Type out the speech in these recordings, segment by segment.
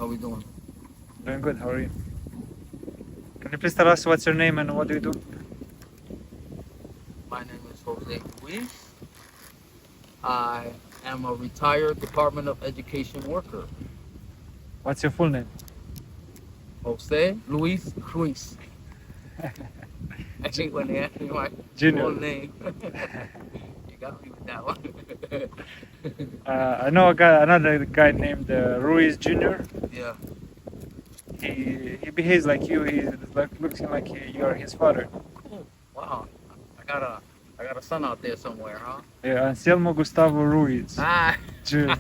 we doing? Doing good. How are you? Can you please tell us what's your name and what do you do? My name is Jose Ruiz. I am a retired Department of Education worker. What's your full name? Jose Luis Ruiz. I think when they asked me my Junior. full name, you got me with that one. I know another guy named Ruiz Jr. Yeah. He behaves like you. He looks like you are his father. Cool. Wow. I got a son out there somewhere, huh? Yeah, Anselmo Gustavo Ruiz Ah. Jr.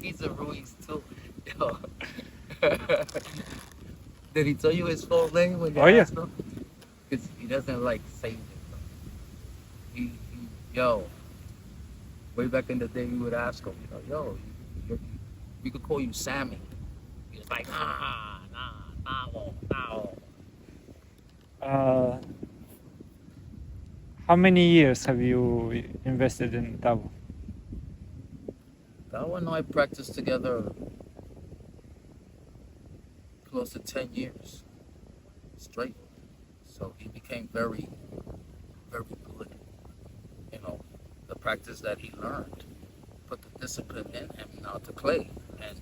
He's a Ruiz too. Yo. Did he tell you his full name when you asked him? Because he doesn't like saying it. Yo, way back in the day, we would ask him, we could call you Sammy. He was like, nah. How many years have you invested in Tavo? That and I practiced together close to 10 years straight. So he became very, very good. The practice that he learned put the discipline in him now to play. And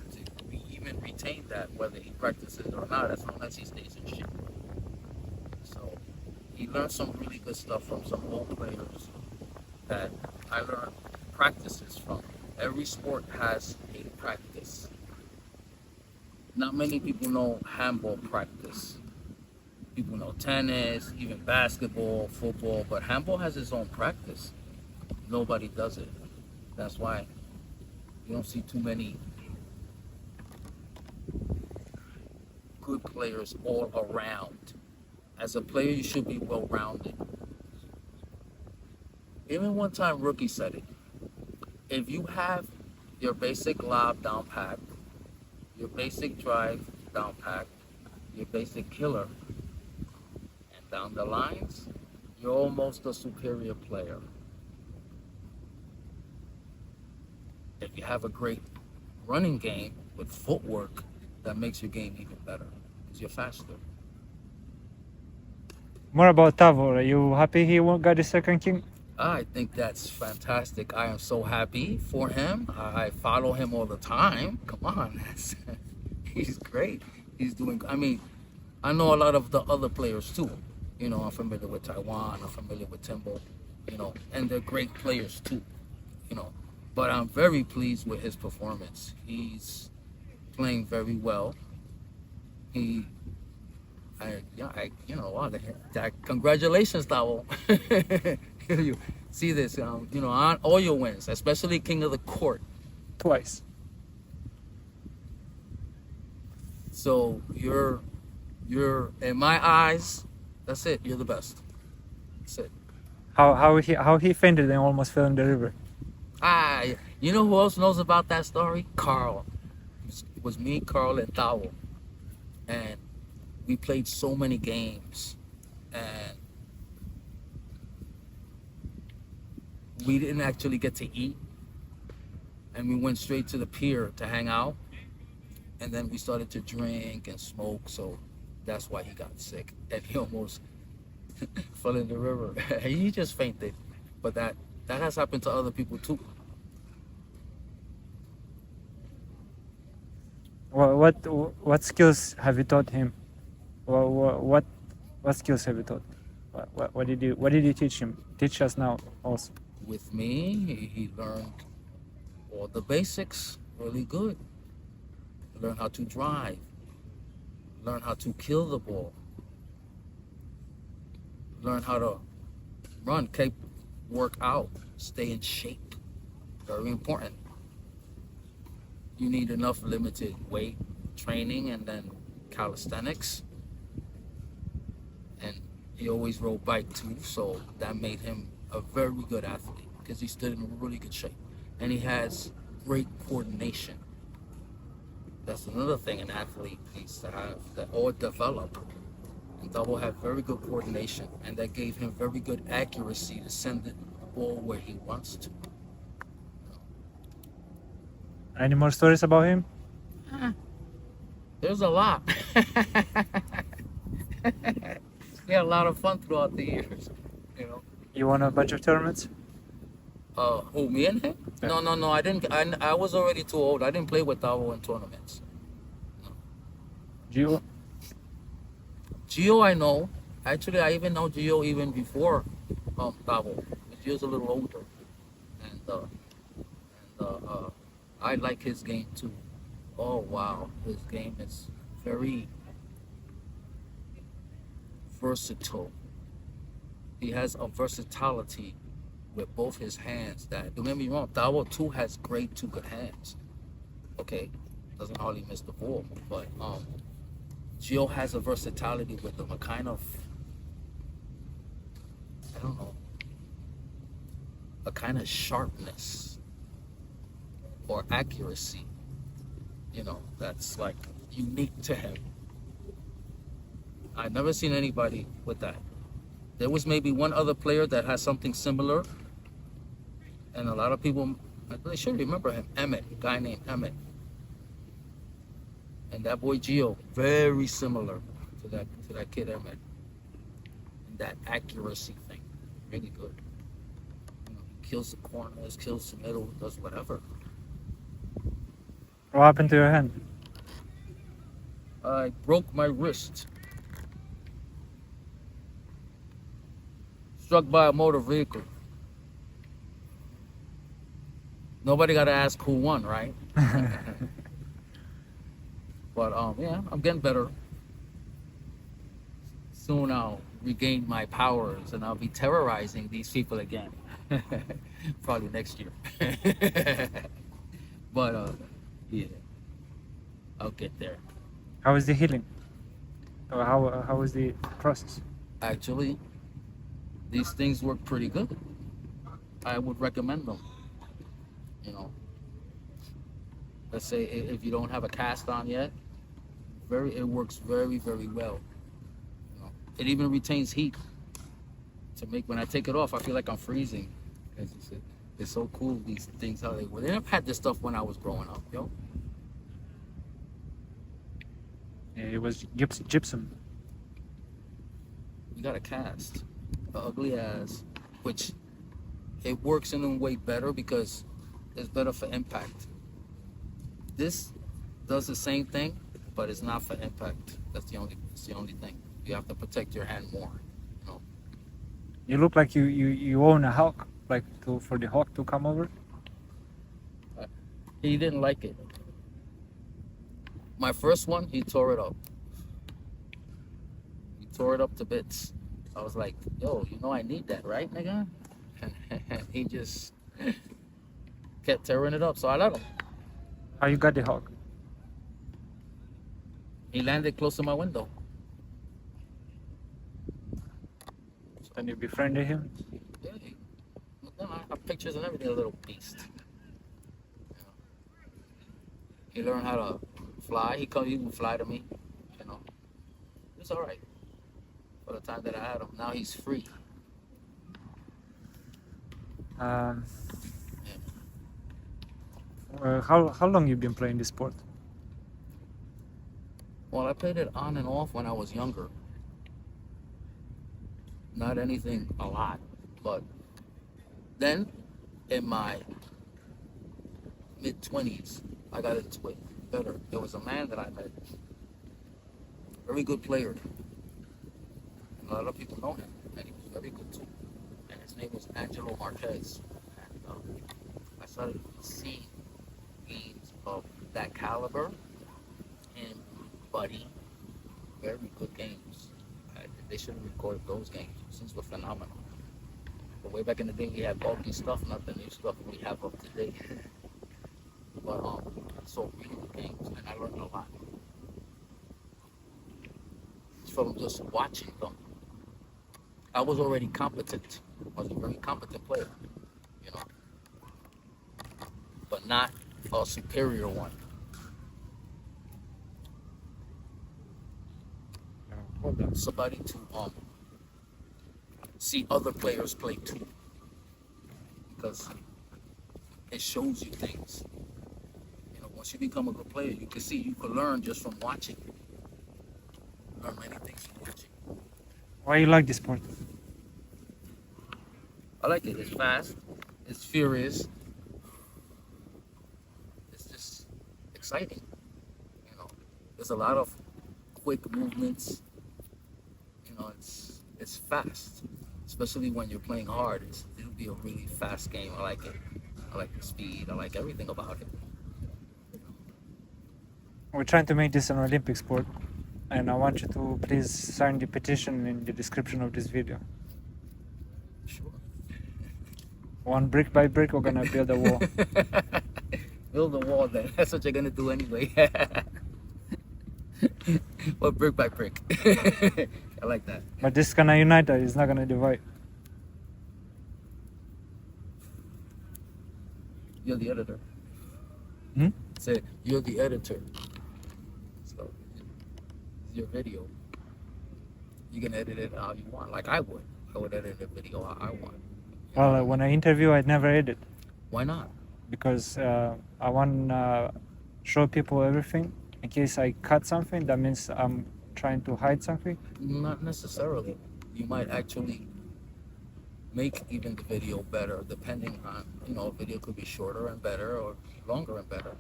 we even retain that whether he practices or not, as long as he stays in shape. So he learned some really good stuff from some old players that I learned practices from. Every sport has a practice. Not many people know handball practice. People know tennis, even basketball, football, but handball has its own practice. Nobody does it. That's why you don't see too many good players all around. As a player, you should be well-rounded. Even one time, Rookie said it. If you have your basic lob down pat, your basic drive down pat, your basic killer, and down the lines, you're almost a superior player. If you have a great running game with footwork, that makes your game even better because you're faster. More about Tavo. Are you happy he got the second king? I think that's fantastic. I am so happy for him. I follow him all the time. Come on, he's great. He's doing. I know a lot of the other players too. I'm familiar with Taiwan. I'm familiar with Timbo. And they're great players too. But I'm very pleased with his performance. He's playing very well. Congratulations, Tavo. You see this, on all your wins, especially King of the Court. Twice. So you're in my eyes, that's it. You're the best. That's it. How he fainted and almost fell in the river. You know who else knows about that story? Carl. It was me, Carl, and Tavo. And we played so many games. And we didn't actually get to eat. And we went straight to the pier to hang out. And then we started to drink and smoke. So that's why he got sick. And he almost fell in the river. He just fainted. But that has happened to other people too. What skills have you taught him? What skills have you taught? What did you teach him? Teach us now also. With me, he learned all the basics really good. Learn how to drive. Learn how to kill the ball. Learn how to run, work out, stay in shape. Very important. You need enough limited weight training and then calisthenics. And he always rode bike too, so that made him a very good athlete because he stood in really good shape. And he has great coordination. That's another thing an athlete needs to have, that all develop. And Double had very good coordination, and that gave him very good accuracy to send the ball where he wants to. Any more stories about him? There's a lot. We had a lot of fun throughout the years. You know. You won a bunch of tournaments? Who, me and him? Yeah. No. I didn't. I was already too old. I didn't play with Tavo in tournaments. Gio? Gio, I know. Actually, I even know Gio even before Tavo. Gio's a little older, and I like his game too. Oh wow, his game is very versatile. He has a versatility with both his hands that, don't get me wrong, Tavo too has great two good hands. Okay, doesn't hardly miss the ball, but Gio has a versatility with them, a kind of, I don't know, a kind of sharpness or accuracy, you know, that's like unique to him. I've never seen anybody with that. There was maybe one other player that has something similar, and a lot of people, they should remember him, Emmett, a guy named Emmett. And that boy Gio, very similar to that kid Emmett. And that accuracy thing, really good. You know, he kills the corners, kills the middle, does whatever. What happened to your hand? I broke my wrist. Struck by a motor vehicle. Nobody got to ask who won, right? But yeah, I'm getting better. Soon I'll regain my powers and I'll be terrorizing these people again. Probably next year. But yeah, I'll get there. How is the healing? Or how was the process? Actually, these things work pretty good. I would recommend them. You know, let's say if you don't have a cast on yet, it works very, very well. You know, it even retains heat to make, when I take it off, I feel like I'm freezing. It's so cool, these things, how they work. I've had this stuff when I was growing up, yo. Yeah, it was gypsum. You got a cast, ugly ass, which it works in a way better because it's better for impact. This does the same thing, but it's not for impact. It's the only thing. You have to protect your hand more. You know? You look like you own a hawk, like for the hawk to come over. He didn't like it. My first one, he tore it up. He tore it up to bits. I was like, yo, you know I need that, right, nigga? He just kept tearing it up, so I let him. How you got the hawk? He landed close to my window. And you befriended him? Yeah, I have pictures and everything, a little beast. He learned how to fly. He would fly to me, you know. It's all right for the time that I had him. Now he's free. How long you been playing this sport? Well, I played it on and off when I was younger. Not anything a lot, but then in my mid-20s, I got into it better. There was a man that I met, very good player. And a lot of people know him, and he was very good too. And his name was Angelo Marquez. And I started seeing games of that caliber, and Buddy, very good games. They should have recorded those games since we're phenomenal. But way back in the day, we had bulky stuff, not the new stuff we have up to date. But I saw really good games, and I learned a lot from just watching them. I was already competent. I was a very competent player, you know, but not a superior one. Somebody to see other players play too, because it shows you things. You know, once you become a good player, you can see, you can learn just from watching. Learn many things from watching. Why you like this sport? I like it. It's fast. It's furious. It's just exciting. You know, there's a lot of quick movements. You know, it's fast, especially when you're playing hard. It'll be a really fast game. I like it. I like the speed. I like everything about it. We're trying to make this an Olympic sport, and I want you to please sign the petition in the description of this video. Sure. One brick by brick, we're gonna build a wall. Build a wall then. That's what you're gonna do anyway. Well, brick by brick. I like that. But this is gonna unite us, it's not gonna divide. You're the editor. Hmm? Say you're the editor. So it's your video. You can edit it how you want, like I would. I would edit the video how I want. Well, when I interview, I never edit Why not? because I want to show people everything. In case I cut something, that means I'm trying to hide something. Not necessarily. You might actually make even the video better, depending on, you know, a video could be shorter and better or longer and better.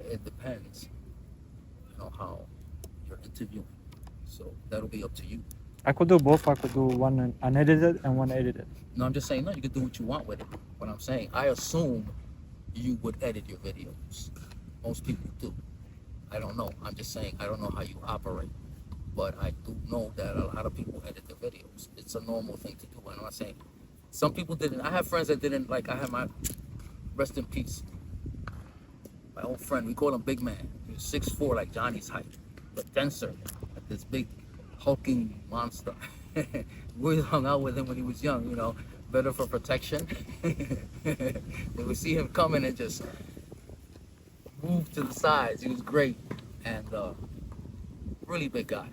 It depends, you know, how you're interviewing. So that'll be up to you. I could do both. I could do one unedited and one edited. No, I'm just saying, no, you can do what you want with it. What I'm saying, I assume you would edit your videos. Most people do. I don't know. I'm just saying, I don't know how you operate. But I do know that a lot of people edit their videos. It's a normal thing to do. I'm not saying some people didn't. I have friends that didn't. Like, I have my, rest in peace, my old friend, we call him Big Man. He was 6'4", like Johnny's height, but denser, like this big hulking monster. We hung out with him when he was young, you know, better for protection. We would see him coming and just move to the sides. He was great, and really big guy.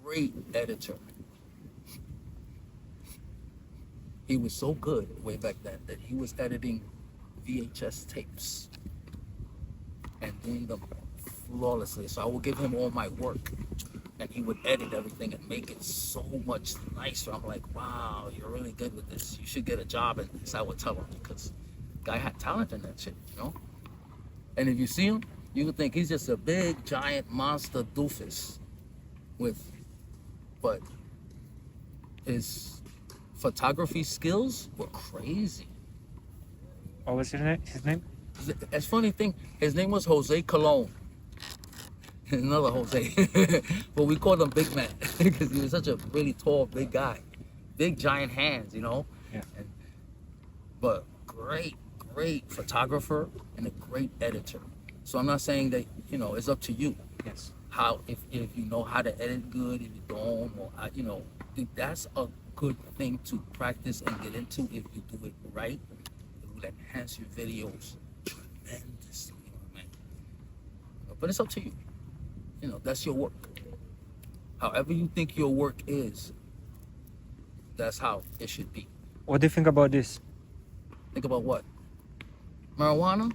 Great editor. He was so good way back then that he was editing VHS tapes and doing them flawlessly. So I would give him all my work and he would edit everything and make it so much nicer. I'm like, wow, you're really good with this. You should get a job in this. I would tell him, because the guy had talent in that shit, you know? And if you see him, you would think he's just a big, giant monster doofus but his photography skills were crazy. What was his name? It's funny thing, his name was Jose Colon. Another Jose. But we called him Big Man because he was such a really tall, big guy. Big, giant hands, you know? Yeah. But great photographer and a great editor. So I'm not saying that, you know, it's up to you. Yes. How, if you know how to edit good, if you don't, or, you know, that's a good thing to practice and get into. If you do it right, it will enhance your videos tremendously, man. But it's up to you. You know, that's your work. However you think your work is, that's how it should be. What do you think about this? Think about what? Marijuana?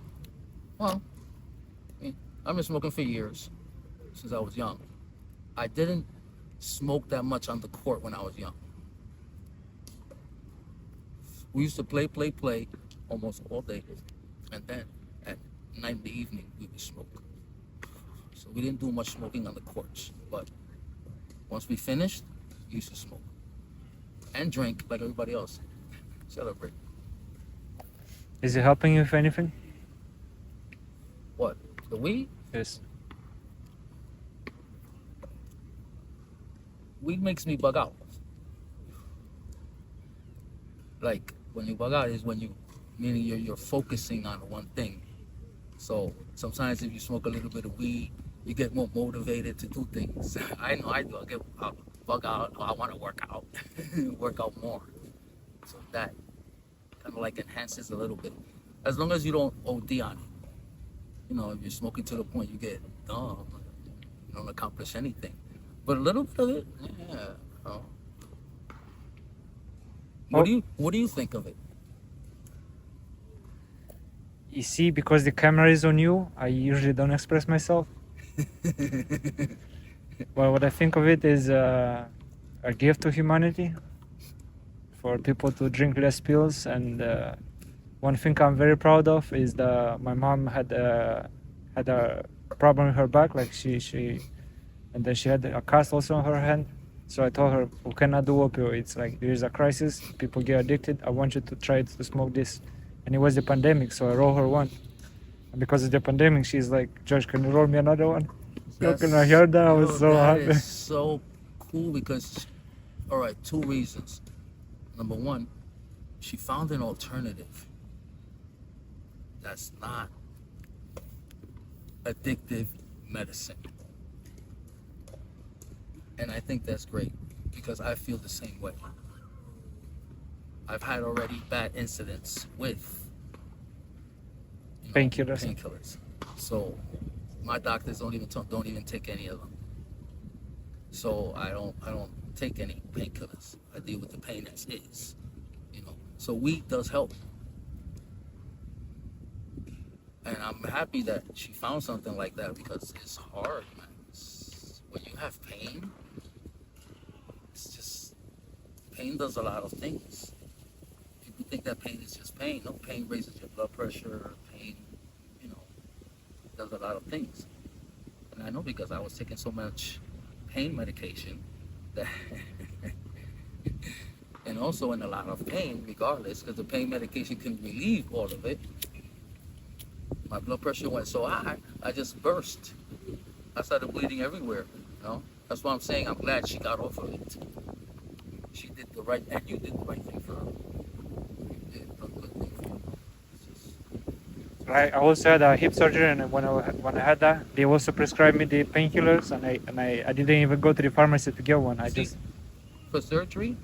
Well, I mean, I've been smoking for years, since I was young. I didn't smoke that much on the court when I was young. We used to play almost all day, and then at night in the evening we would smoke. So we didn't do much smoking on the courts, but once we finished, we used to smoke and drink like everybody else. Celebrate. Is it helping you with anything? What? The weed? Yes. Weed makes me bug out. Like, when you bug out is when meaning you're focusing on one thing. So sometimes if you smoke a little bit of weed, you get more motivated to do things. I know I do. I'll bug out. I want to work out, work out more. So that kind of like enhances a little bit, as long as you don't OD on it. You know, if you're smoking to the point you get dumb, you don't accomplish anything. But a little bit of it, yeah. Oh. What do you think of it? You see, because the camera is on you, I usually don't express myself. Well, what I think of it is a gift to humanity, for people to drink less pills. And one thing I'm very proud of is that my mom had a problem with her back, like and then she had a cast also on her hand. So I told her, we cannot do opioids. Like, there is a crisis, people get addicted. I want you to try to smoke this. And it was the pandemic, so I rolled her one. And because of the pandemic, she's like, George, can you roll me another one? So when I heard that, I was so happy. That is so cool because, all right, two reasons. Number one, she found an alternative that's not addictive medicine. And I think that's great because I feel the same way. I've had already bad incidents with painkillers. So my doctors don't even take any of them. So I don't take any painkillers. I deal with the pain as is. So weed does help. And I'm happy that she found something like that because it's hard, man. When you have pain, it's just, pain does a lot of things. People think that pain is just pain. No, pain raises your blood pressure. Pain, does a lot of things. And I know because I was taking so much pain medication that and also in a lot of pain regardless, because the pain medication can relieve all of it. My blood pressure went so high, I just burst. I started bleeding everywhere, That's why I'm saying I'm glad she got off of it. She did the right, and you did the right thing for her. You did a good thing for her. I also had a hip surgery, and when I had that, they also prescribed me the painkillers, and I didn't even go to the pharmacy to get one. For surgery,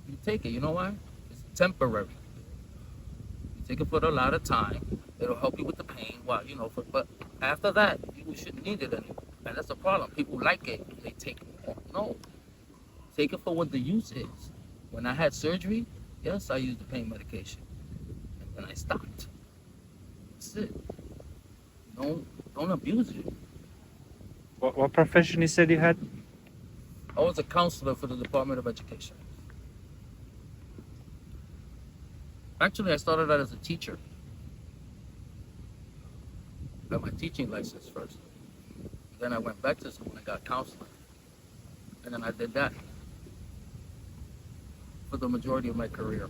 you take it. You know why? It's temporary. You take it for a lot of time. It'll help you with the pain. But after that, you shouldn't need it anymore. And that's the problem. People like it. They take it more. No. Take it for what the use is. When I had surgery, yes, I used the pain medication. And then I stopped. That's it. Don't abuse it. What profession you said you had? I was a counselor for the Department of Education. Actually, I started out as a teacher. Got my teaching license first. Then I went back to school and got counseling. And then I did that for the majority of my career.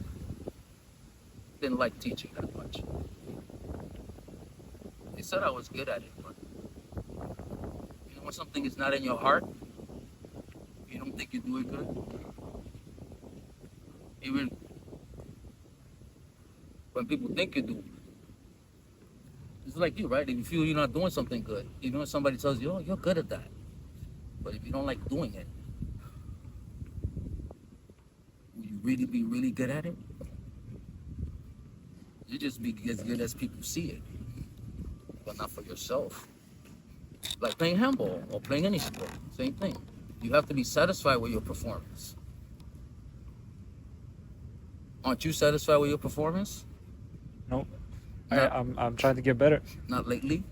Didn't like teaching that much. They said I was good at it, but when something is not in your heart, you don't think you do it good. Even when people think you do. It's like you, right? If you feel you're not doing something good, even when somebody tells you, oh, you're good at that. But if you don't like doing it, will you really be really good at it? You just be as good as people see it, but not for yourself. Like playing handball or playing any sport, same thing. You have to be satisfied with your performance. Aren't you satisfied with your performance? No. I'm trying to get better. Not lately?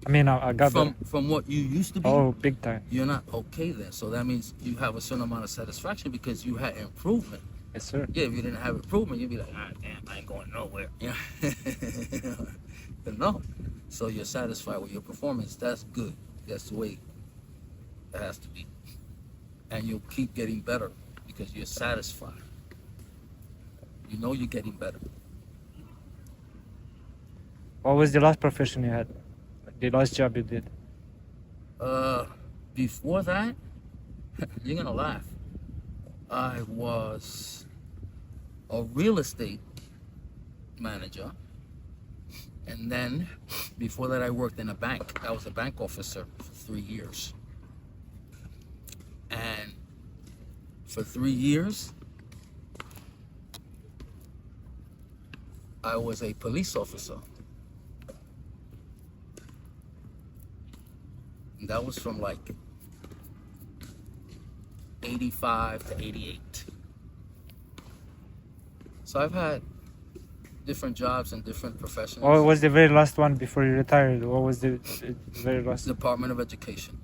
I mean, I got better. From what you used to be? Oh, big time. You're not okay then. So that means you have a certain amount of satisfaction because you had improvement. Yes, sir. Yeah, if you didn't have improvement, you'd be like, damn, I ain't going nowhere. Yeah. But no. So you're satisfied with your performance. That's good. That's the way it has to be. And you'll keep getting better because you're satisfied. You know you're getting better. What was the last profession you had? The last job you did? Before that, you're gonna laugh. I was a real estate manager. And then before that, I worked in a bank. I was a bank officer for 3 years. And for 3 years, I was a police officer. And that was from like 85 to 88. So I've had different jobs and different professions. What was the very last one before you retired? What was the very last? Department of Education.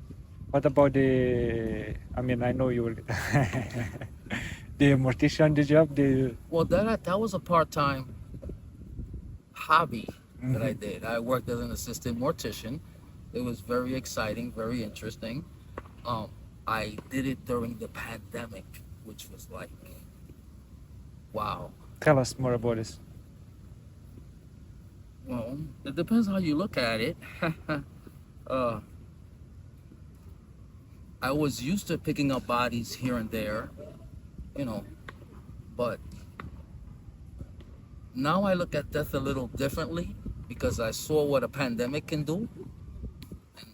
What about the? I mean, I know you were the mortician, the job. Well, that was a part-time hobby that I did. I worked as an assistant mortician. It was very exciting, very interesting. I did it during the pandemic, which was like, wow. Tell us more about this. Well, it depends how you look at it. I was used to picking up bodies here and there, you know, but now I look at death a little differently because I saw what a pandemic can do. And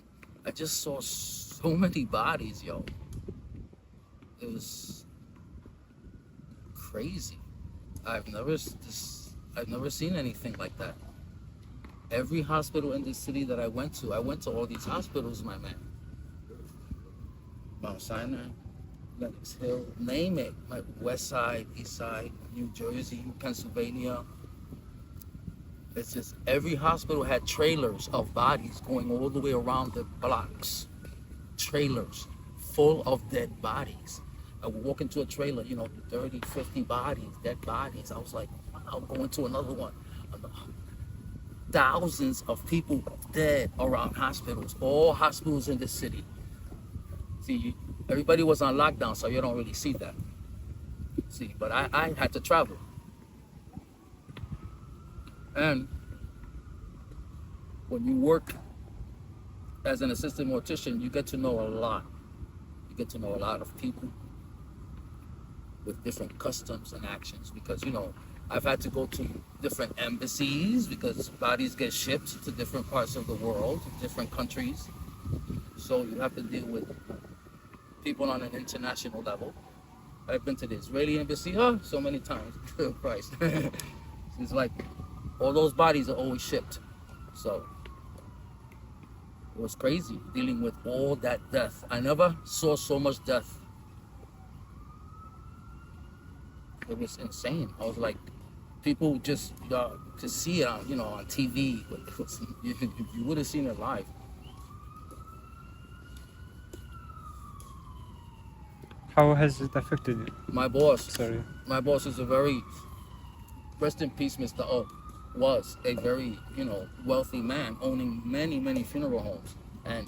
I just saw so many bodies, yo. It was crazy. I've never seen anything like that. Every hospital in the city that I went to all these hospitals, my man. Mount Sinai, Lenox Hill, name it. Like West Side, East Side, New Jersey, Pennsylvania. It's just every hospital had trailers of bodies going all the way around the blocks. Trailers full of dead bodies. I would walk into a trailer, 30, 50 bodies, dead bodies. I was like, I'll go into another one. Thousands of people dead around hospitals, all hospitals in the city. See, everybody was on lockdown, so you don't really see that. See, but I had to travel. And when you work as an assistant mortician, you get to know a lot. You get to know a lot of people with different customs and actions because, I've had to go to different embassies because bodies get shipped to different parts of the world, different countries. So you have to deal with people on an international level. I've been to the Israeli embassy, so many times. Christ. It's like all those bodies are always shipped. So it was crazy dealing with all that death. I never saw so much death. It was insane. I was like, people just to see it on, on TV. You would have seen it live. How has it affected you? My boss. Sorry. My boss is a very, rest in peace, Mr. O, was a very, wealthy man owning many, many funeral homes. And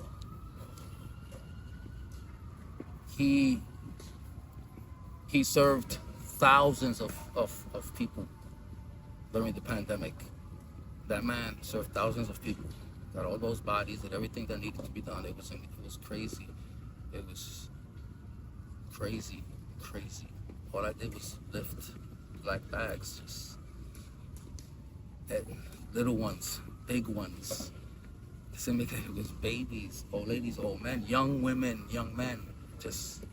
he served thousands of people during the pandemic. That man served thousands of people, got all those bodies, did everything that needed to be done. It was crazy. It was crazy. All I did was lift black bags, just little ones, big ones. It was babies, old ladies, old men, young women, young men, just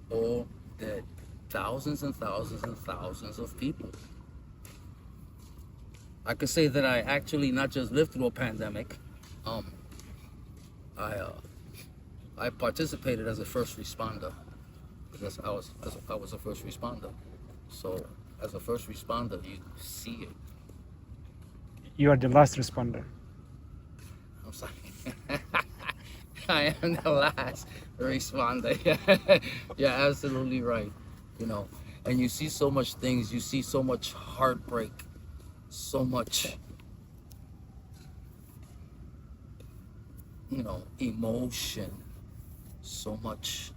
all dead. Thousands and thousands and thousands of people. I could say that I actually not just lived through a pandemic. I participated as a first responder because I was a first responder. So as a first responder, you see it. You are the last responder. I'm sorry. I am the last responder. You're absolutely right. And you see so much things. You see so much heartbreak, so much, emotion, so much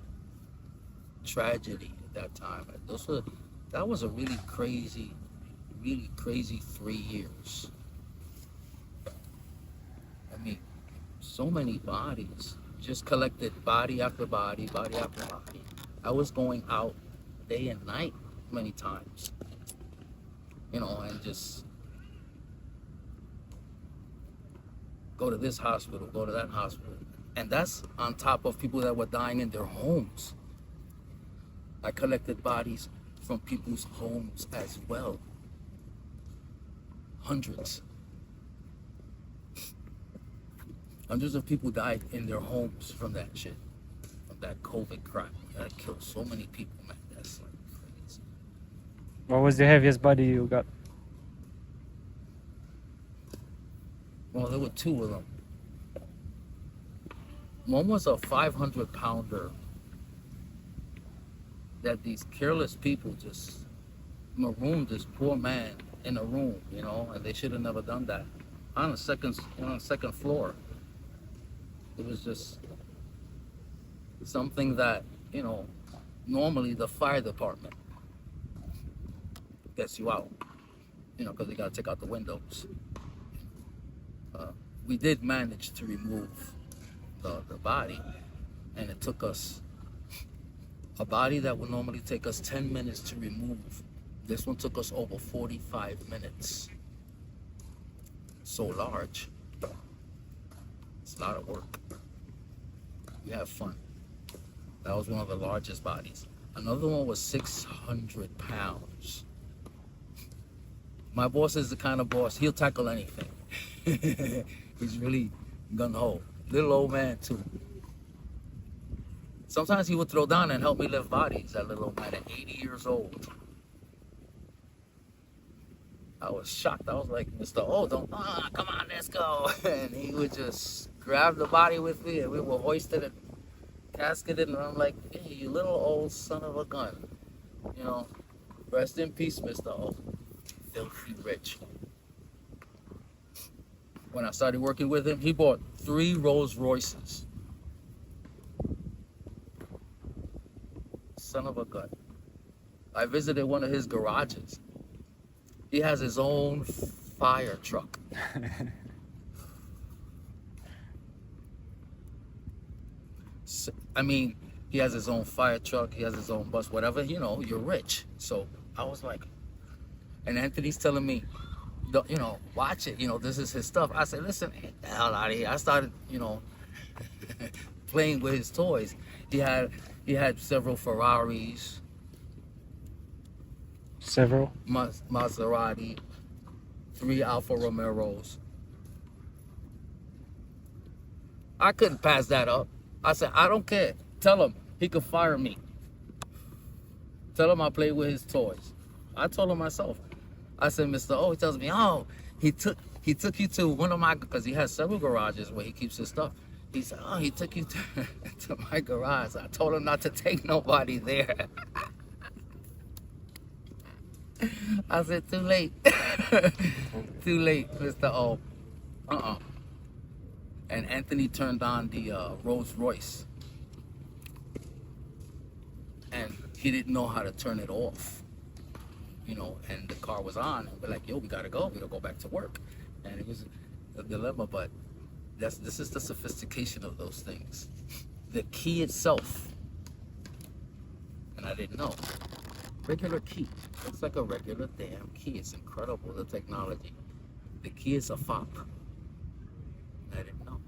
tragedy at that time. That was a really crazy 3 years. I mean, so many bodies, just collected body after body, body after body. I was going out day and night many times, and just go to this hospital, go to that hospital. And that's on top of people that were dying in their homes. I collected bodies from people's homes as well. Hundreds of people died in their homes from that shit, from that COVID crap. That killed so many people, man. That's like crazy. What was the heaviest body you got? Well, there were two of them. One was a 500-pounder that these careless people just marooned this poor man in a room, you know, and they should have never done that. On the second floor. It was just something that, you know, normally the fire department gets you out, you know, because they got to take out the windows. We did manage to remove the body, and it took us a body that would normally take us 10 minutes to remove. This one took us over 45 minutes. So large. It's a lot of work. We have fun. That was one of the largest bodies. Another one was 600 pounds. My boss is the kind of boss, he'll tackle anything. He's really gung-ho. Little old man, too. Sometimes he would throw down and help me lift bodies, that little old man at 80 years old. I was shocked. I was like, Mr. O, come on, let's go. And he would just grab the body with me, and we would hoist it and casket it. And I'm like, hey, you little old son of a gun. You know, rest in peace, Mr. O. Filthy rich. When I started working with him, he bought 3 Rolls Royces. Son of a gun. I visited one of his garages. He has his own fire truck. So, I mean, he has his own fire truck, he has his own bus, whatever, you know, you're rich. So I was like, and Anthony's telling me, you know, watch it, you know, this is his stuff. I said, listen, get the hell out of here. I started, you know, playing with his toys. He had several Ferraris. Several? Maserati, 3 Alfa Romeos. I couldn't pass that up. I said, I don't care. Tell him he could fire me. Tell him I play with his toys. I told him myself. I said, Mr. O, he tells me, oh, he took you to one of my, because he has several garages where he keeps his stuff. He said, oh, he took you to my garage. I told him not to take nobody there. I said, too late. Too late, Mr. O. And Anthony turned on the Rolls Royce. And he didn't know how to turn it off. You know, and the car was on, and we're like, yo, we gotta go. We gotta go back to work. And it was a dilemma, but this is the sophistication of those things. The key itself, and I didn't know. Regular key. It's like a regular damn key. It's incredible, the technology. The key is a fob. I didn't know.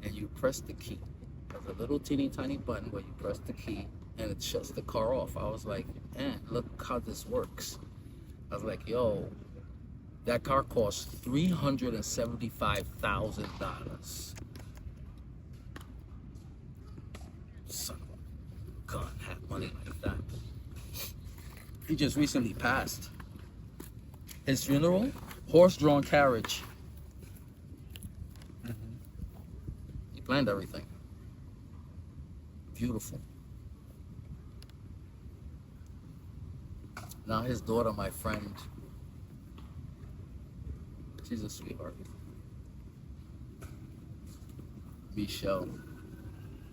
And you press the key. There's a little teeny tiny button where you press the key and it shuts the car off. I was like, man, look how this works. I was like, yo, that car cost $375,000. Son of a gun, had money like that. He just recently passed. His funeral, horse-drawn carriage. He planned everything. Beautiful. Now his daughter, my friend, she's a sweetheart. Michelle.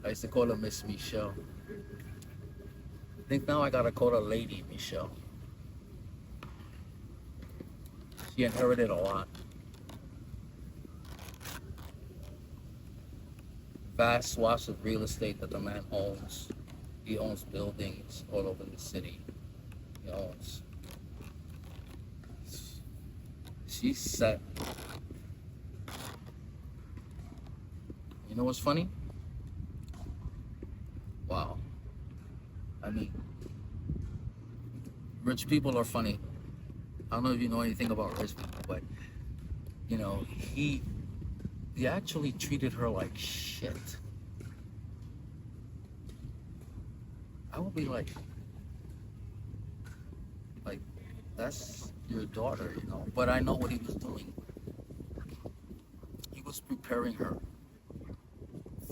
I used to call her Miss Michelle. I think now I gotta call her Lady Michelle. She inherited a lot. Vast swaths of real estate that the man owns. He owns buildings all over the city. He owns. She's set. You know what's funny? Wow. I mean, rich people are funny. I don't know if you know anything about rich people, but, you know, he actually treated her like shit. I would be like, that's your daughter, you know, but I know what he was doing. was preparing her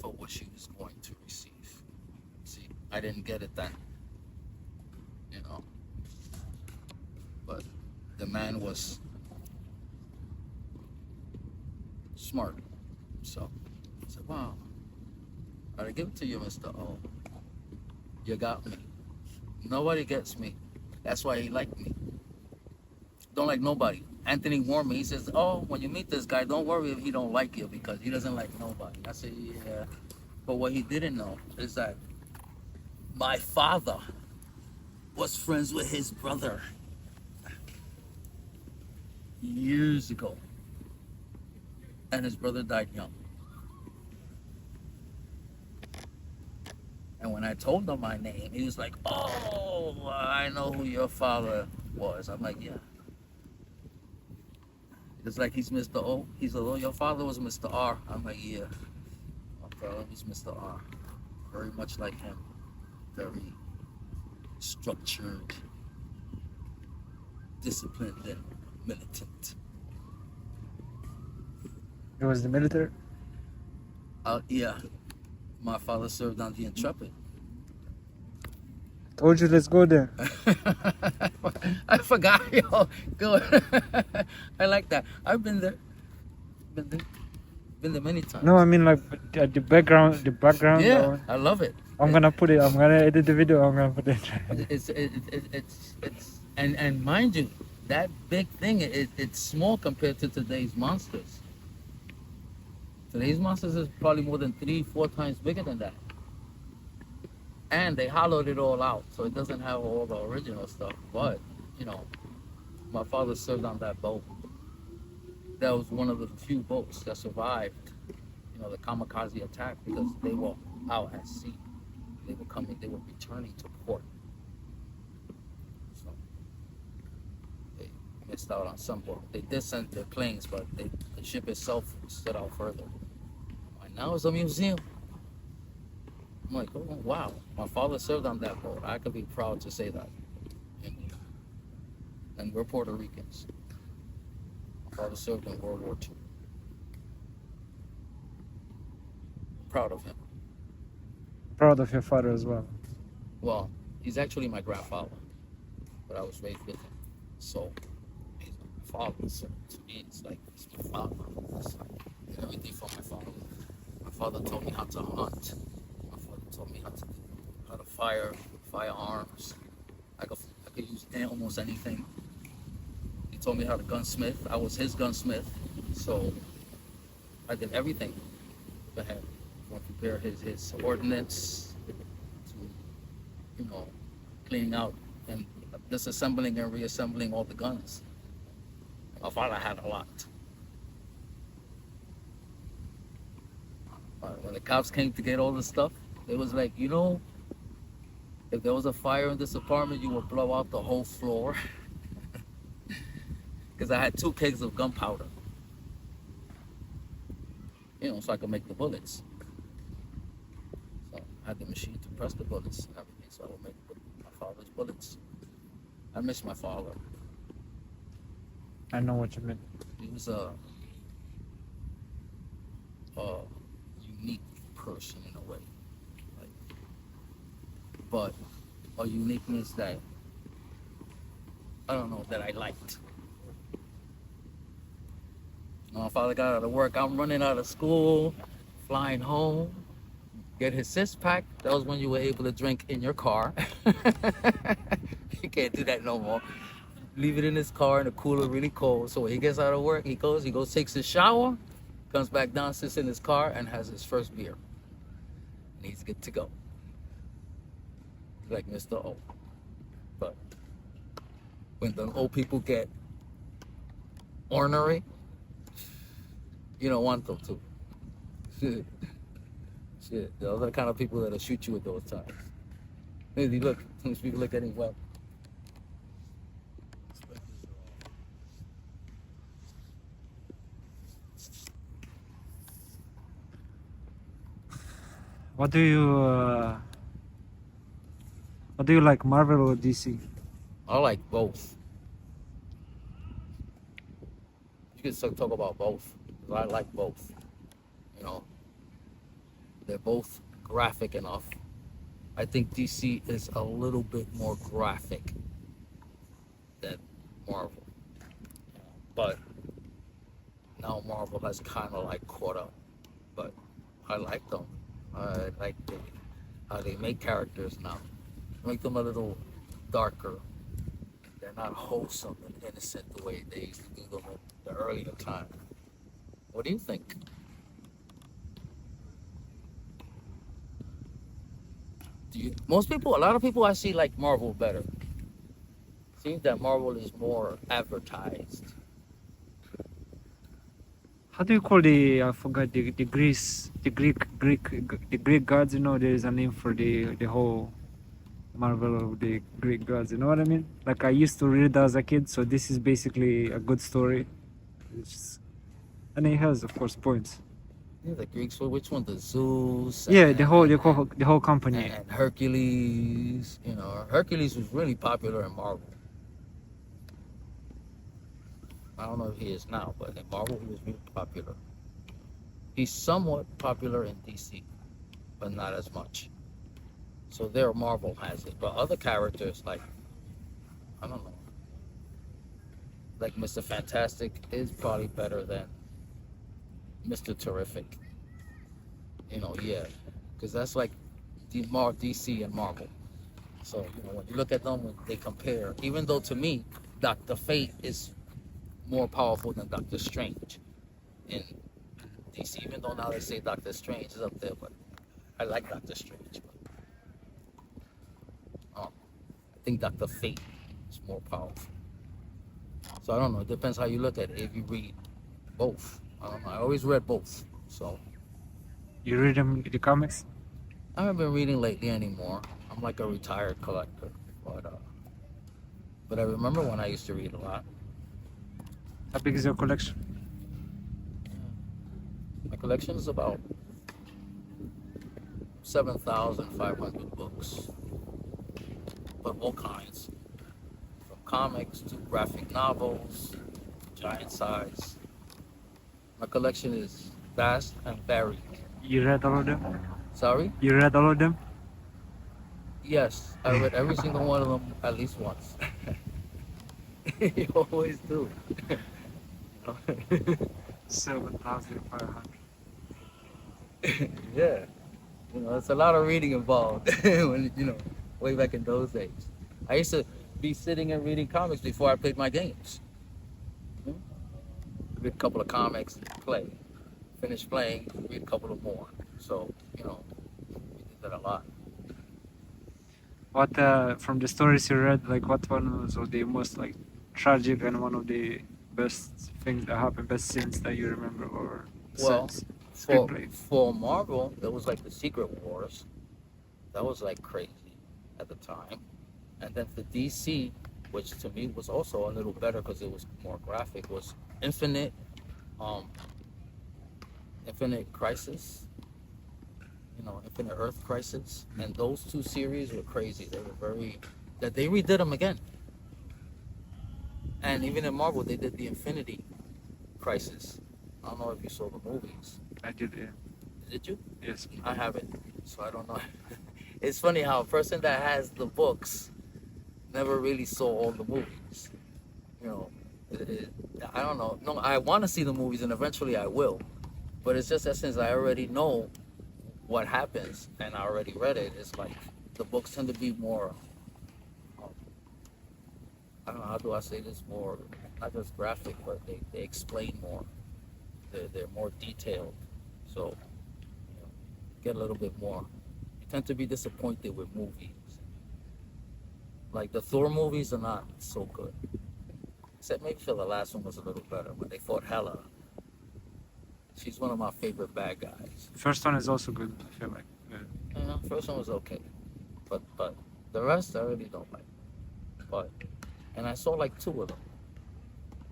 for what she was going to receive. See, I didn't get it then, you know. But the man was smart. So I said, wow, I give it to you, Mr. O. You got me. Nobody gets me. That's why he liked me. Don't like nobody. Anthony warned me. He says, oh, when you meet this guy, don't worry if he don't like you because he doesn't like nobody. I said, yeah. But what he didn't know is that my father was friends with his brother years ago. And his brother died young. And when I told him my name, he was like, oh, I know who your father was. I'm like, yeah. It's like he's Mr. O. He's like, oh, your father was Mr. R. I'm like, yeah. My father was Mr. R. Very much like him. Very structured, disciplined, and militant. It was the military? Yeah. My father served on the Intrepid. Told you, let's go there. I forgot, yo. Good. I like that. I've been there. Been there many times. No, I mean like the background. Yeah, I love it. I'm gonna put it. I'm gonna edit the video. I'm gonna put it. It's and mind you, that big thing. It's small compared to today's monsters. Today's monsters is probably more than 3-4 times bigger than that. And they hollowed it all out, so it doesn't have all the original stuff. But, you know, my father served on that boat. That was one of the few boats that survived, you know, the kamikaze attack because they were out at sea. They were returning to port. So they missed out on some boat. They did send their planes, but the ship itself stood out further. And now it's a museum. I'm like, oh, wow, my father served on that boat. I could be proud to say that. And we're Puerto Ricans. My father served in World War II. Proud of him. Proud of your father as well. Well, he's actually my grandfather, but I was raised with him. So, he's my father. So, to me, it's like, it's my father. It's like everything from my father. My father taught me how to hunt. Taught me how to fire firearms. I could use almost anything. He taught me how to gunsmith. I was his gunsmith, so I did everything for him. I prepared his ordnance to, you know, cleaning out and disassembling and reassembling all the guns. My father had a lot. When the cops came to get all the stuff, it was like, you know, if there was a fire in this apartment, you would blow out the whole floor. Because I had 2 kegs of gunpowder. You know, so I could make the bullets. So I had the machine to press the bullets and everything, so I would make my father's bullets. I miss my father. I know what you mean. He was a unique person in a way. But a uniqueness that, I don't know, that I liked. When my father got out of work, I'm running out of school, flying home, get his 6-pack. That was when you were able to drink in your car. You can't do that no more. Leave it in his car in the cooler, really cold. So when he gets out of work, he goes, takes his shower, comes back down, sits in his car, and has his first beer. And he's good to go. Like Mr. O. But when the old people get ornery, you don't want them to. Shit. Those are the kind of people that'll shoot you at those times. Maybe look, these people are getting well. What do you like, Marvel or DC? I like both. You can talk about both. I like both. You know, they're both graphic enough. I think DC is a little bit more graphic than Marvel. But now Marvel has kind of like caught up. But I like them. I like how they make characters now. Make them a little darker. They're not wholesome and innocent the way they used to do them in the earlier time. What do you think? A lot of people I see like Marvel better. Seems that Marvel is more advertised. How do you call I forgot the Greek gods? You know, there is a name for the whole Marvel of the Greek gods. You know what I mean? Like I used to read as a kid, so this is basically a good story. And it has, of course, points. Yeah, the Greeks were which one? The Zeus. Yeah, the whole company. And Hercules. You know, Hercules was really popular in Marvel. I don't know if he is now, but in Marvel he was really popular. He's somewhat popular in DC, but not as much. So there, Marvel has it, but other characters like, I don't know, like Mr. Fantastic is probably better than Mr. Terrific. You know, yeah, because that's like DC and Marvel. So you know, when you look at them, when they compare, even though to me, Dr. Fate is more powerful than Doctor Strange in DC, even though now they say Doctor Strange is up there, but I like Doctor Strange. But, I think Dr. Fate is more powerful. So I don't know, it depends how you look at it. If you read both, I don't know, I always read both. So you read them the comics? I haven't been reading lately anymore. I'm like a retired collector, but I remember when I used to read a lot. How big is your collection? My collection is about 7,500 books, but all kinds, from comics to graphic novels, giant size. My collection is vast and varied. You read all of them? Sorry? You read all of them? Yes, I read every single one of them at least once. You always do. 7,500. Yeah, you know, it's a lot of reading involved. When way back in those days, I used to be sitting and reading comics before I played my games. Read a couple of comics, play, finish playing, read a couple of more. So we did that a lot. What from the stories you read, like what one was the most like tragic and one of the best things that happened, best scenes that you remember or sense? For Marvel, it was like the Secret Wars. That was like crazy at the time. And then for DC, which to me was also a little better because it was more graphic, was Infinite Crisis. Infinite Earth Crisis. And those two series were crazy. They were they redid them again. And even in Marvel, they did the Infinity Crisis. I don't know if you saw the movies. I did, yeah. Did you? Yes. I haven't, so I don't know. It's funny how a person that has the books never really saw all the movies. I don't know. No, I want to see the movies, and eventually I will. But it's just that since I already know what happens, and I already read it, it's like the books tend to be more, I don't know, how do I say this, more, not just graphic, but they explain more. They're more detailed. So, get a little bit more. You tend to be disappointed with movies. Like the Thor movies are not so good. Except maybe for the last one was a little better when they fought Hela. She's one of my favorite bad guys. First one is also good, I feel like. Yeah. First one was okay. But the rest I really don't like. And I saw like 2 of them.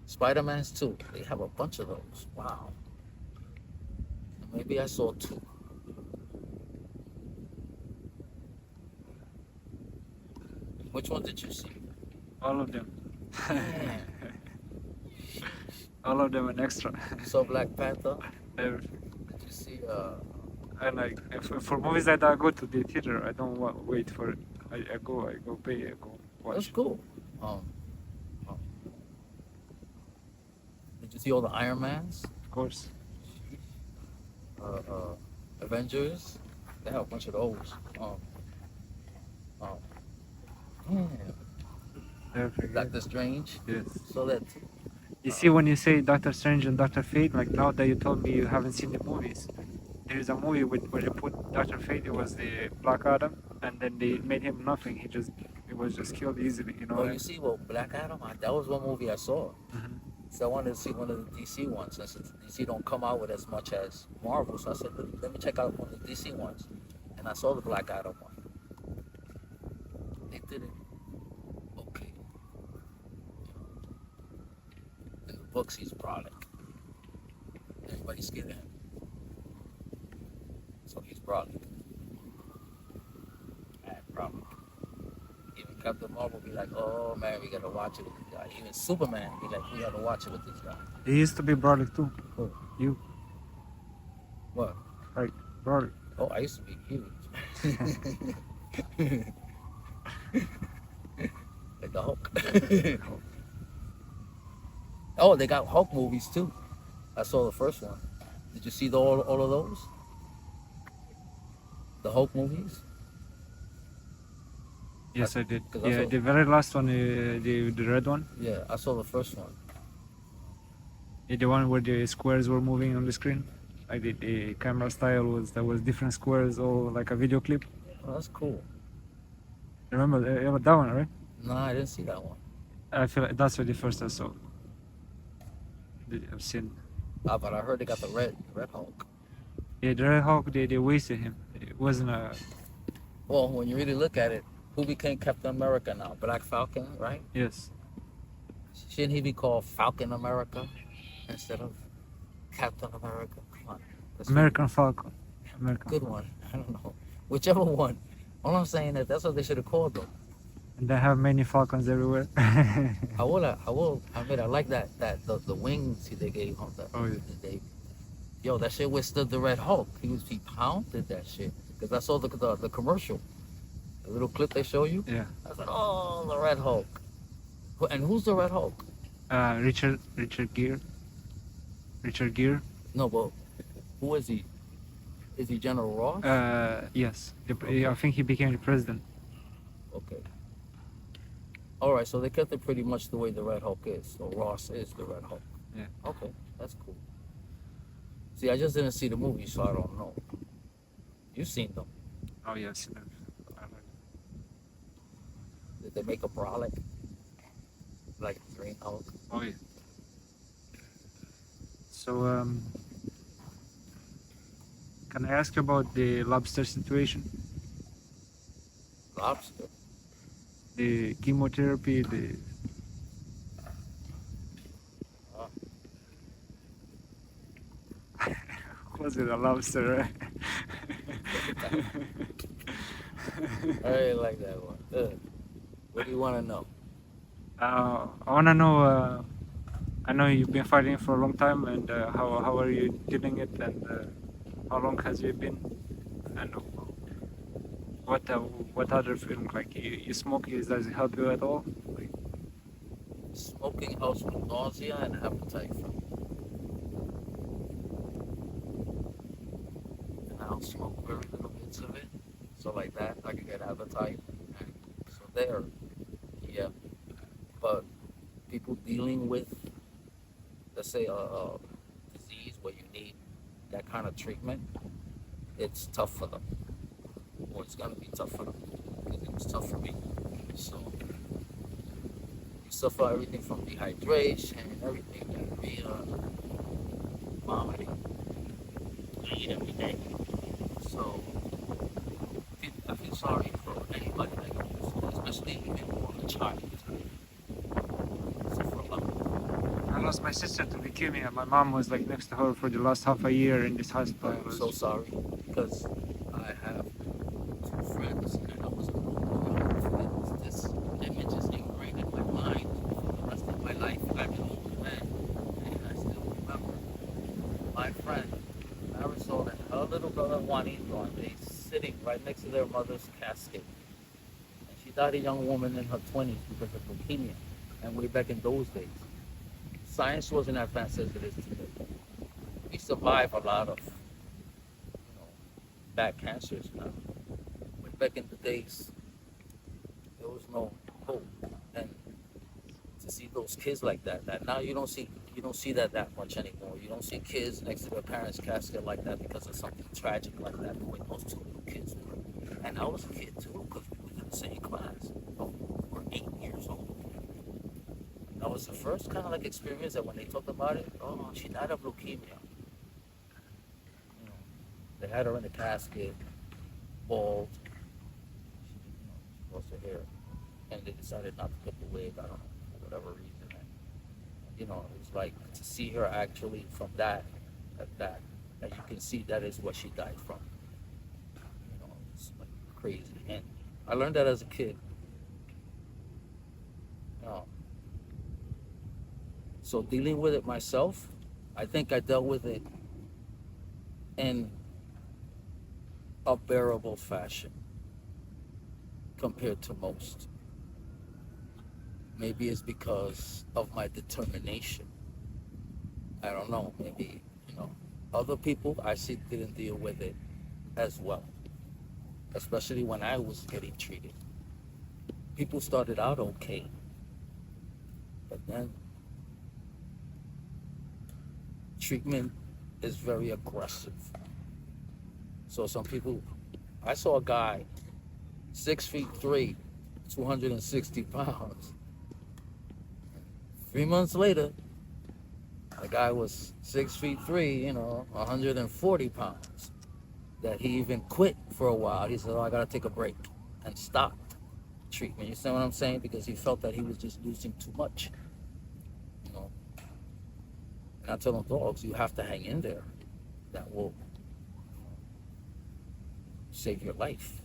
Spider-Man's 2. They have a bunch of those. Wow. Maybe I saw 2. Which one did you see? All of them. All of them and extra. You saw Black Panther? Everything. Did you see And like for movies like that, I go to the theater. I don't wait for it. I go pay, I go watch. That's cool. Did you see all the Iron Mans? Of course. Avengers? They have a bunch of those. Yeah. Doctor Strange. Yes. So that You see, when you say Doctor Strange and Doctor Fate, like now that you told me you haven't seen the movies, there is a movie where they put Doctor Fate. It was the Black Adam, and then they made him nothing. He was just killed easily. You know. oh, you see, well, Black Adam. That was one movie I saw. Mhm. So I wanted to see one of the DC ones since DC don't come out with as much as Marvel. So I said, let me check out one of the DC ones, and I saw the Black Adam one. They did it okay. In the books, he's brolic. Everybody's scared of him, so he's brolic. And brolic. Even Captain Marvel be like, oh man, we gotta watch it with this guy. Even Superman be like, we gotta watch it with this guy. He used to be Brolic too. Who? You. What? Like Brolic. Oh, I used to be huge. Like the Hulk. Oh, they got Hulk movies too. I saw the first one. Did you see all of those? The Hulk movies? Yes, I did. 'Cause I Yeah, saw- the very last one, the red one. Yeah, I saw the first one. Yeah, the one where the squares were moving on the screen. Like the camera style was different squares, all like a video clip. Oh, that's cool. Remember that one, right? No, I didn't see that one. I feel like that's the first I saw. I've seen. Ah, but I heard they got the red Hulk. Yeah, the Red Hulk, they wasted him. It wasn't a. Well, when you really look at it, who became Captain America now? Black Falcon, right? Yes. Shouldn't he be called Falcon America instead of Captain America? Come on. That's American Falcon. American. Good one. I don't know. Whichever one. All I'm saying is that's what they should have called them. And they have many Falcons everywhere. I will admit I like that the wings they gave him. Oh, yeah. Yo, that shit withstood the Red Hulk. He pounded that shit. Because I saw the commercial. The little clip they show you. Yeah. I was like, oh, the Red Hulk. And who's the Red Hulk? Richard Gere. Richard Gere. No, but who is he? Is he General Ross? Yes. I think he became the president. Okay. All right, so they kept it pretty much the way the Red Hulk is. So Ross is the Red Hulk. Yeah. Okay, that's cool. See, I just didn't see the movie, so I don't know. You've seen them. Oh yes. Did they make a brolic? Like a Green Hulk? Oh yeah. So can I ask you about the lobster situation? Lobster? The chemotherapy, was it a lobster, right? I really like that one. Good. What do you want to know? I want to know, I know you've been fighting for a long time, and how are you dealing it, and how long has it been, and what other feeling, like you smoke, does it help you at all? Like, Smoking helps with nausea and appetite for me. And I don't smoke very little bits of it. So like that, I can get appetite. And so there, yeah. But people dealing with, let's say, a disease where you need that kind of treatment, it's tough for them. Or it's gonna be tough for them. Because it was tough for me. So you suffer everything from dehydration and everything, diarrhea, vomiting. I eat every day. So I feel sorry for anybody that goes through, especially even for a child. So for a lot. I lost my sister to leukemia. My mom was like next to her for the last half a year in this hospital. I'm so sorry because I have two friends and I was this image is ingrained in my mind for the rest of my life. I'm an old man and I still remember my friend Marisol and her Juanito, and they sitting right next to their mother's casket. And she died a young woman in her 20s because of leukemia. And way back in those days, science wasn't advanced as it is today. We survive a lot of, bad cancers now. Way back in the days, there was no hope. And to see those kids like that now you don't see that much anymore. You don't see kids next to their parents' casket like that because of something tragic like that, the way those two little kids were. And I was a kid too, because we were in the same class. We were 8 years old. That was the first kind of like experience that when they talked about it, oh, she died of leukemia. They had her in the casket, bald. She lost her hair. And they decided not to put the wig, I don't know, for whatever reason. And, it's like to see her actually from that you can see that is what she died from. It's like crazy. And I learned that as a kid. So dealing with it myself, I think I dealt with it in a bearable fashion compared to most. Maybe it's because of my determination. I don't know. Maybe, other people I see didn't deal with it as well, especially when I was getting treated. People started out okay, but then treatment is very aggressive. So some people, I saw a guy, 6'3", 260 pounds. 3 months later, the guy was 6'3", 140 pounds. That he even quit for a while. He said, "Oh, I gotta take a break," and stopped treatment. You see what I'm saying? Because he felt that he was just losing too much. And I tell them, dogs, you have to hang in there. That will save your life.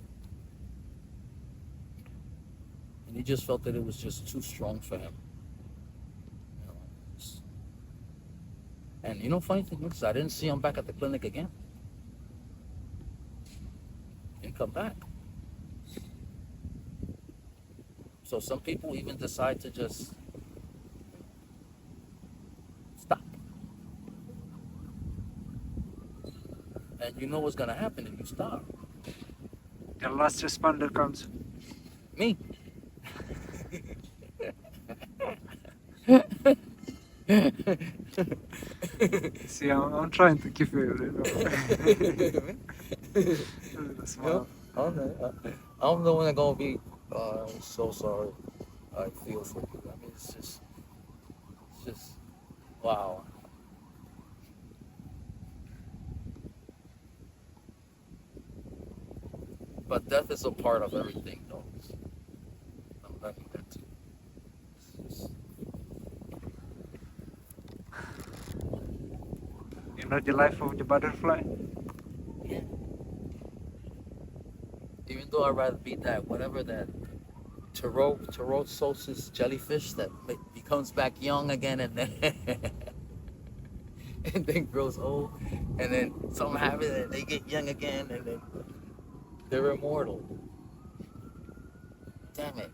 And he just felt that it was just too strong for him. And funny thing is, I didn't see him back at the clinic again. Didn't come back. So some people even decide to just stop. And you know what's gonna happen if you stop. The last responder comes. Me. See, I'm trying to keep it, smile. Okay. I'm the one that's gonna be. I'm so sorry. I feel for you. I mean, it's just, wow. But death is a part of everything, though. I'm learning that too. You know the life of the butterfly? Yeah. Even though I'd rather be that, whatever that Pterososis jellyfish that becomes back young again and then and then grows old, and then something happens and they get young again and then they're immortal. Damn it.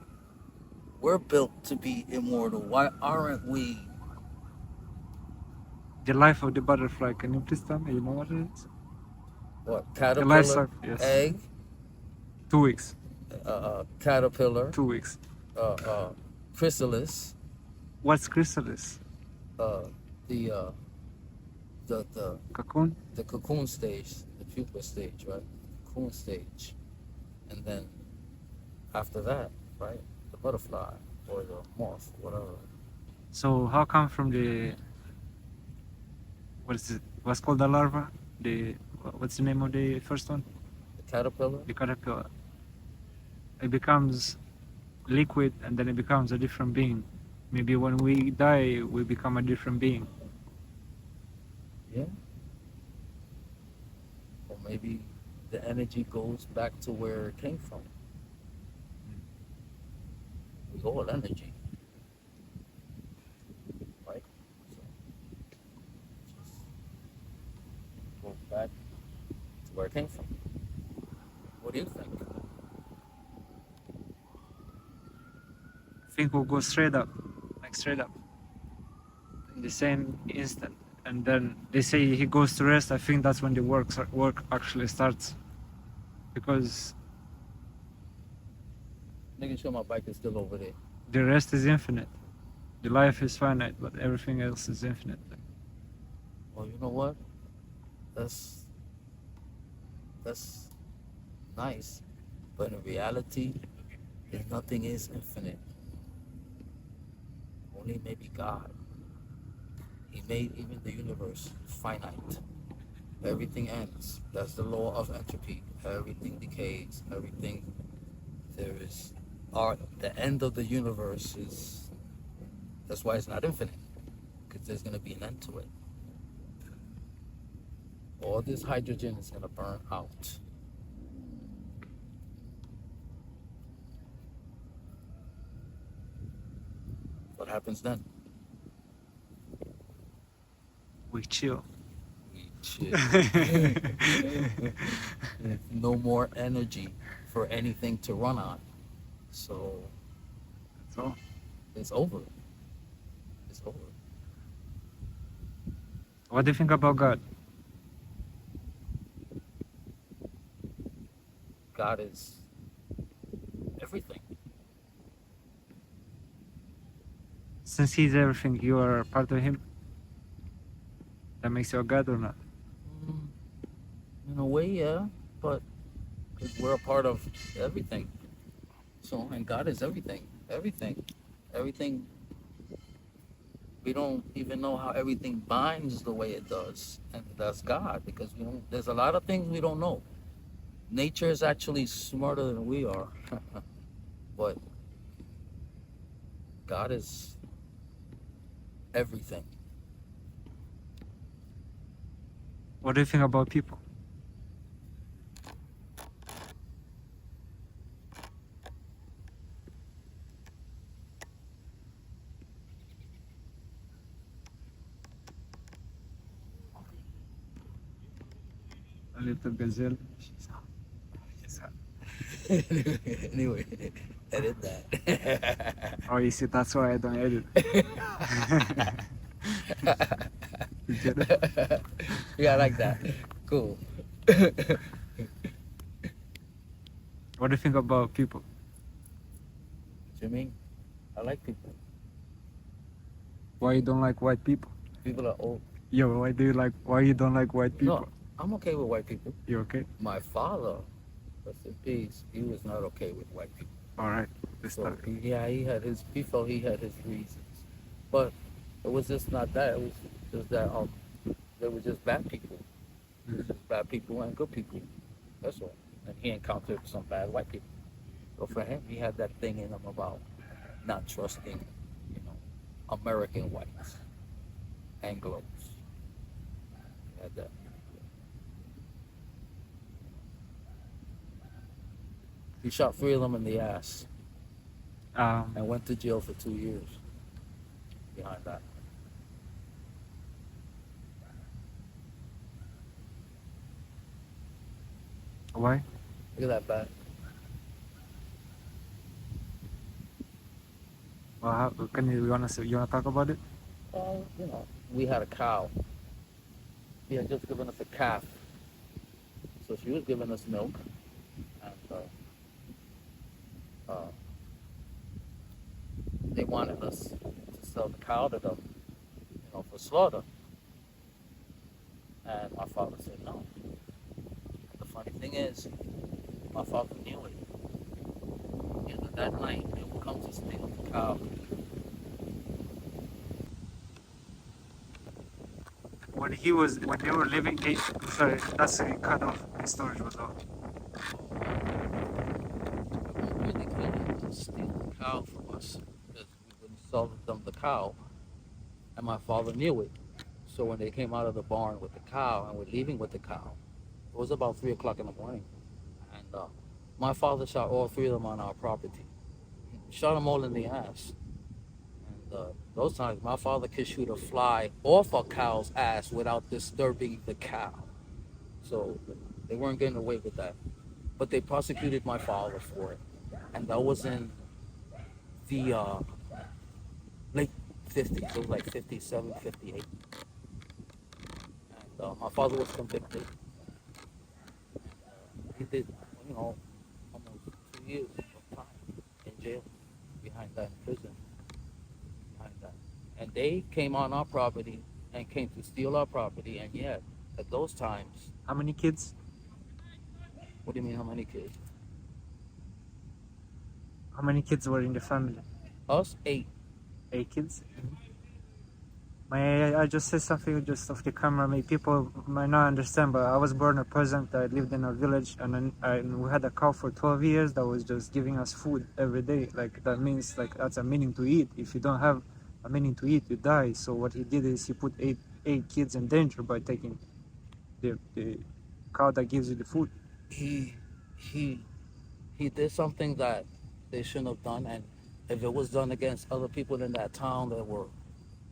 We're built to be immortal. Why aren't we? The life of the butterfly. Can you please tell me? You know what it is? What? The life Caterpillar, cycle, yes. egg, 2 weeks. Caterpillar, 2 weeks. chrysalis, What's chrysalis? the Cocoon? the cocoon stage, the pupa stage, right? Cocoon stage, and then after that, right, the butterfly or the moth, whatever. So how come from the what's called the larva? What's the name of the first one? The caterpillar. The caterpillar. It becomes liquid and then it becomes a different being. Maybe when we die, we become a different being. Yeah. Or maybe the energy goes back to where it came from. It's all energy. Right? So just go back to where it came from. What do you think? I think we'll go straight up, like straight up, in the same instant. And then they say he goes to rest. I think that's when the work actually starts, because Making sure my bike is still over there. the rest is infinite. The life is finite, but everything else is infinite. Well, you know what? That's nice, but in reality, nothing is infinite. Only maybe God. He made even the universe finite. Everything ends. That's the law of entropy. Everything decays. Everything. There is art. The end of the universe is. That's why it's not infinite, because there's gonna be an end to it. All this hydrogen is gonna burn out. What happens then? We chill. We chill. No more energy for anything to run on. So That's all. it's over. It's over. What do you think about God? God is everything. Since he's everything, you are part of him. That makes you a God or not? In a way, yeah, but we're a part of everything. So, and God is everything. Everything. We don't even know how everything binds the way it does. And that's God, because there's a lot of things we don't know. Nature is actually smarter than we are. But God is everything. What do you think about people? A little gazelle. Anyway, edit that. Oh, you see, that's why I don't edit. You get it? Yeah, I like that. Cool. What do you think about people? Jimmy, I like people. Why you don't like white people? People are old. Yo, why you don't like white people? No, I'm okay with white people. You okay? My father, rest in peace, he was not okay with white people. All right. Let's So, talk. yeah, he felt he had his reasons. But it was just not that. It was just that they were just bad people. It was just bad people and good people. That's all. And he encountered some bad white people. So for him, he had that thing in him about not trusting, American whites, Anglos. He had that. He shot 3 of them in the ass and went to jail for 2 years behind that. Why? Look at that bat. Well, you wanna talk about it? We had a cow. He had just given us a calf. So she was giving us milk. And they wanted us to sell the cow to them, for slaughter. And my father said no. The funny thing is, my father knew it. That night, they would come to steal the cow. When they were living, sorry, that's a cut off. The storage was off. They weren't really going to steal the cow from us, because we wouldn't sell them the cow, and my father knew it. So when they came out of the barn with the cow and were leaving with the cow, it was about 3 o'clock in the morning, and my father shot all 3 of them on our property. Shot them all in the ass. And those times, my father could shoot a fly off a cow's ass without disturbing the cow. So they weren't getting away with that. but they prosecuted my father for it, and that was in the late 50s. It was like 57, 58. And my father was convicted. He did, almost 2 years of time in jail behind that prison. Behind that. And they came on our property and came to steal our property. And yet, at those times, How many kids? what do you mean, how many kids? How many kids were in the family? Us, 8. 8 kids. May I just say something just off the camera? Maybe people might not understand, but I was born a peasant. I lived in a village, and we had a cow for 12 years that was just giving us food every day. Like that means that's a meaning to eat. If you don't have a meaning to eat, you die. So what he did is he put eight kids in danger by taking the cow that gives you the food. He did something that they shouldn't have done, and if it was done against other people in that town that were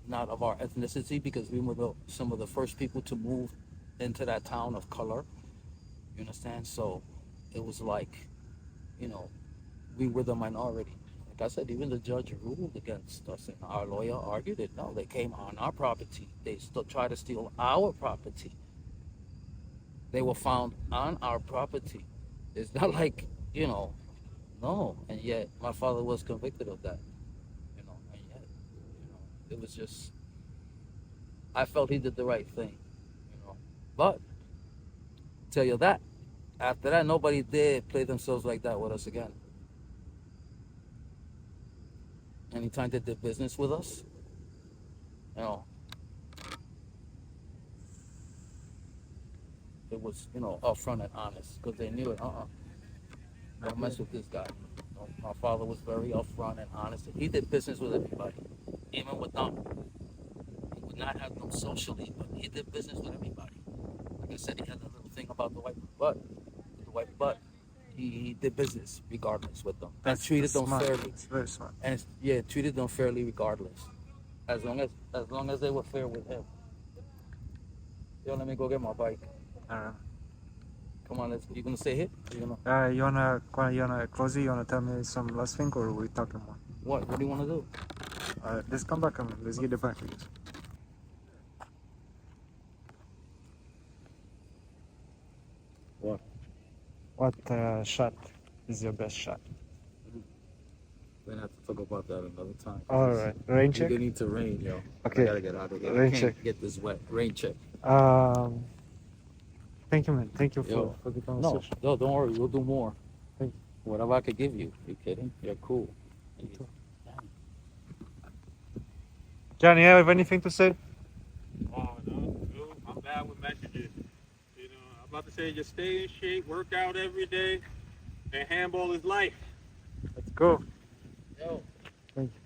not of our ethnicity, because we were some of the first people to move into that town of color, you understand? So it was like, we were the minority. Like I said, even the judge ruled against us, and our lawyer argued it. No, they came on our property. They still tried to steal our property. They were found on our property. It's not like, no. And yet my father was convicted of that, and yet, it was just, I felt he did the right thing, But tell you that, after that, nobody did play themselves like that with us again. Anytime they did business with us, it was, upfront and honest, because they knew it. Don't mess with this guy. My father was very upfront and honest. He did business with everybody, even with them. He would not have them socially, but he did business with everybody. Like I said, he had a little thing about the white butt. He did business regardless with them, and treated them fairly. It's very smart. And treated them fairly regardless, as long as they were fair with him. Let me go get my bike. Come on, you gonna stay here? You wanna close it? You wanna tell me some last thing, or are we talking more? What do you wanna do? Let's come back. Let's get the bike. What? What shot is your best shot? We're gonna have to talk about that another time. All right, rain check. We need to rain, yo. Okay. I gotta get out of here. Rain I can't check. get this wet. Rain check. Thank you, man. Thank you for the conversation. No, don't worry. We'll do more. Thank you. Whatever I could give you. You kidding? You're cool. Johnny, you have anything to say? Oh, no, I'm bad with messages. I'm about to say just stay in shape, work out every day, and handball is life. Let's go. Yo. Thank you.